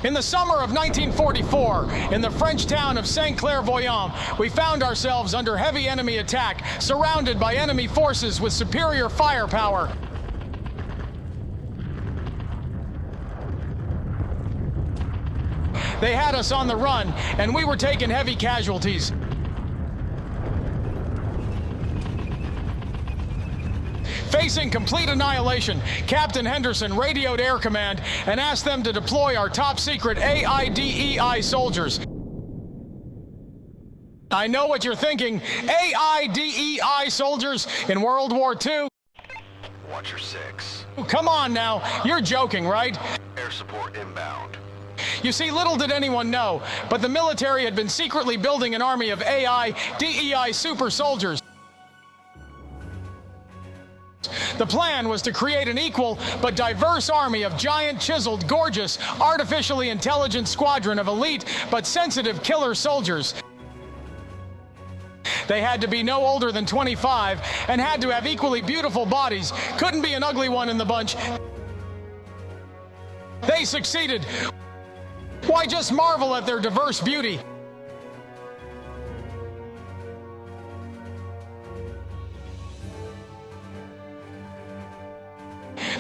In the summer of 1944, in the French town of St.Claire, Voyant, we found ourselves under heavy enemy attack, surrounded by enemy forces with superior firepower. They had us on the run, and we were taking heavy casualties. Facing complete annihilation, Captain Henderson radioed Air Command and asked them to deploy our top-secret DEI soldiers. I know what you're thinking. DEI soldiers in World War II? Watcher 6. Come on now, you're joking, right? Air support inbound. You see, little did anyone know, but the military had been secretly building an army of DEI super soldiers. The plan was to create an equal but diverse army of giant, chiseled, gorgeous, artificially intelligent squadron of elite but sensitive killer soldiers. They had to be no older than 25 and had to have equally beautiful bodies. Couldn't be an ugly one in the bunch. They succeeded. Why, just marvel at their diverse beauty.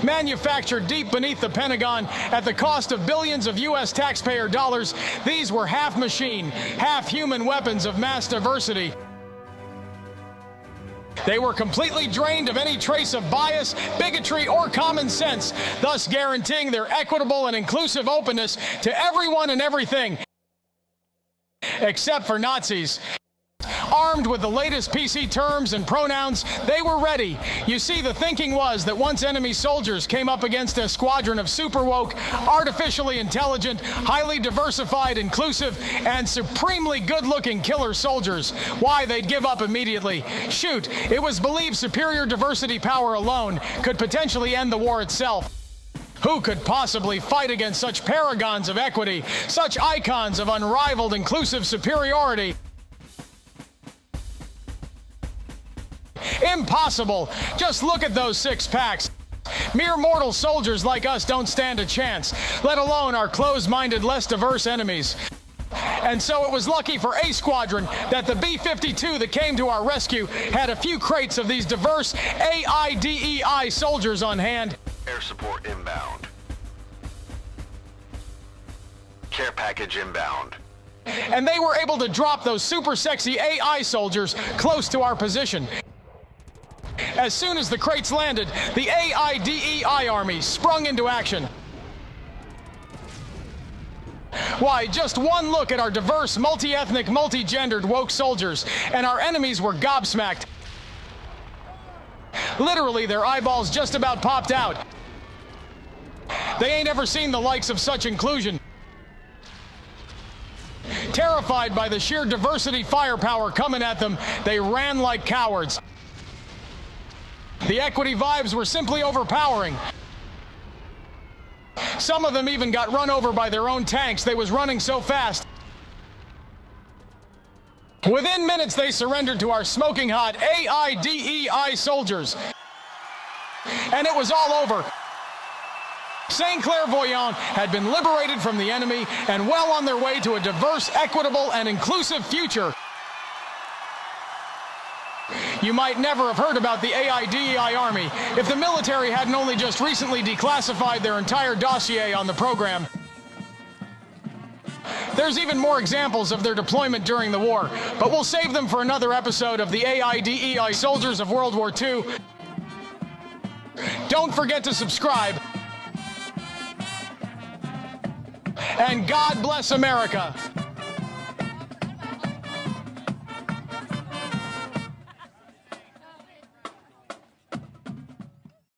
Manufactured deep beneath the Pentagon at the cost of billions of U.S. taxpayer dollars, these were half machine, half human weapons of mass diversity. They were completely drained of any trace of bias, bigotry, or common sense, thus guaranteeing their equitable and inclusive openness to everyone and everything, except for Nazis. Armed with the latest PC terms and pronouns, they were ready. You see, the thinking was that once enemy soldiers came up against a squadron of super woke, artificially intelligent, highly diversified, inclusive, and supremely good-looking killer soldiers, why, they'd give up immediately. Shoot, it was believed superior diversity power alone could potentially end the war itself. Who could possibly fight against such paragons of equity, such icons of unrivaled inclusive superiority? Impossible! Just look at those six-packs. Mere mortal soldiers like us don't stand a chance, let alone our closed-minded, less diverse enemies. And so it was lucky for A Squadron that the B-52 that came to our rescue had a few crates of these diverse DEI soldiers on hand. Air support inbound. Care package inbound. And they were able to drop those super sexy AI soldiers close to our position. As soon as the crates landed, the DEI army sprung into action. Why, just one look at our diverse, multi-ethnic, multi-gendered, woke soldiers, and our enemies were gobsmacked. Literally, their eyeballs just about popped out. They ain't ever seen the likes of such inclusion. Terrified by the sheer diversity firepower coming at them, they ran like cowards. The equity vibes were simply overpowering. Some of them even got run over by their own tanks. They was running so fast. Within minutes, they surrendered to our smoking hot DEI soldiers. And it was all over. St.Claire Voyant had been liberated from the enemy and well on their way to a diverse, equitable, and inclusive future. You might never have heard about the DEI Army if the military hadn't only just recently declassified their entire dossier on the program. There's even more examples of their deployment during the war, but we'll save them for another episode of the DEI Soldiers of World War II. Don't forget to subscribe. And God bless America.